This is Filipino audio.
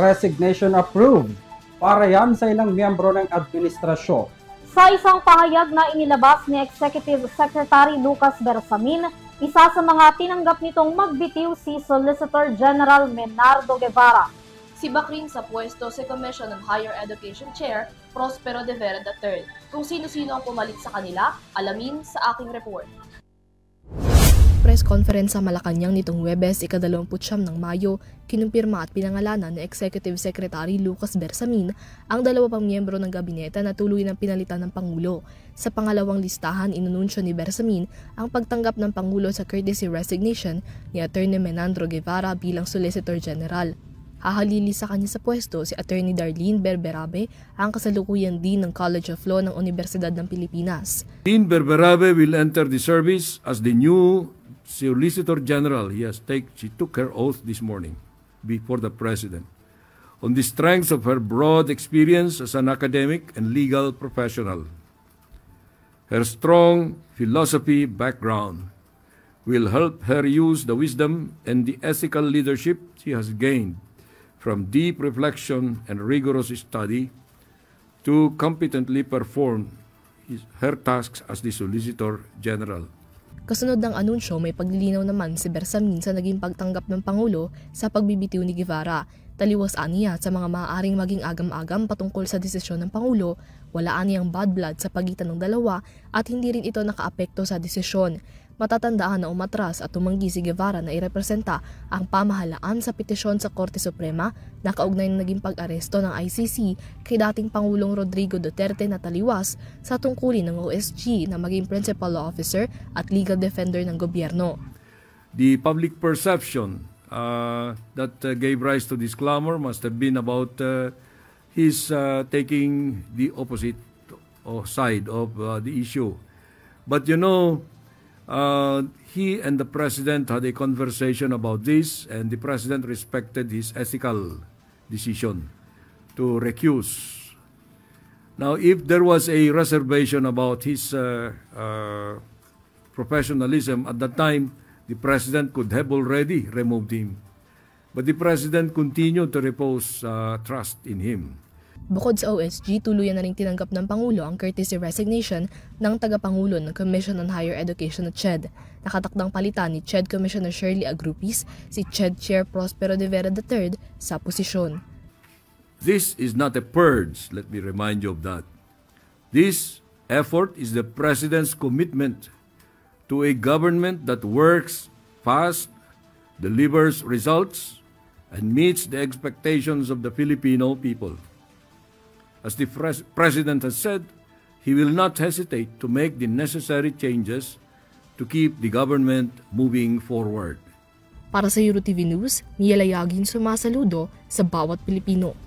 resignation approved para yan sa ilang miyembro ng administrasyon. Sa isang pahayag na inilabas ni Executive Secretary Lucas Bersamin, isa sa mga tinanggap nitong magbitiw si Solicitor General Menardo Guevara. Si Bacrin sa pwesto si Commission on Higher Education Chair Prospero de Vera III. Kung sino-sino ang pumalit sa kanila, alamin sa aking report. Press conference sa Malacanang nitong Huwebes, ika-29 ng Mayo, kinumpirma at pinangalanan ni Executive Secretary Lucas Bersamin ang 2 pang miyembro ng gabinete na tuloy ng pinalitan ng Pangulo. Sa pangalawang listahan, inununsyo ni Bersamin ang pagtanggap ng Pangulo sa courtesy resignation ni Attorney Menandro Guevara bilang Solicitor General. Hahalili sa kanya sa pwesto si Attorney Darlene Berberabe, ang kasalukuyan Dean ng College of Law ng Universidad ng Pilipinas. Dean Berberabe will enter the service as the new Solicitor General. She took her oath this morning before the President on the strengths of her broad experience as an academic and legal professional. Her strong philosophy background will help her use the wisdom and the ethical leadership she has gained from deep reflection and rigorous study to competently perform her tasks as the Solicitor General. Kasunod ng anunsyo, may paglilinaw naman si Bersamin sa naging pagtanggap ng Pangulo sa pagbibitiw ni Guevara. Taliwas aniya sa mga maaaring maging agam-agam patungkol sa desisyon ng Pangulo, wala aniyang bad blood sa pagitan ng dalawa at hindi rin ito nakaapekto sa desisyon. Matatandaan na umatras at tumanggi si Guevara na irepresenta ang pamahalaan sa petisyon sa Korte Suprema na kaugnay ng naging pag-aresto ng ICC kay dating Pangulong Rodrigo Duterte na taliwas sa tungkulin ng OSG na maging principal law officer at legal defender ng gobyerno. The public perception that gave rise to this clamor must have been about his taking the opposite side of the issue. But you know, he and the President had a conversation about this, and the President respected his ethical decision to recuse. Now, if there was a reservation about his professionalism at that time, the President could have already removed him. But the President continued to repose trust in him. Bukod sa OSG, tuluyan na rin tinanggap ng Pangulo ang courtesy resignation ng tagapangulo ng Commission on Higher Education at CHED. Nakatakdang palitan ni CHED Commissioner Shirley Agrupis si CHED Chair Prospero de Vera III sa posisyon. This is not a purge, let me remind you of that. This effort is the President's commitment to a government that works fast, delivers results, and meets the expectations of the Filipino people. As the President has said, he will not hesitate to make the necessary changes to keep the government moving forward. Para sa EuroTV News, Mia Layagin sumasaludo sa bawat Pilipino.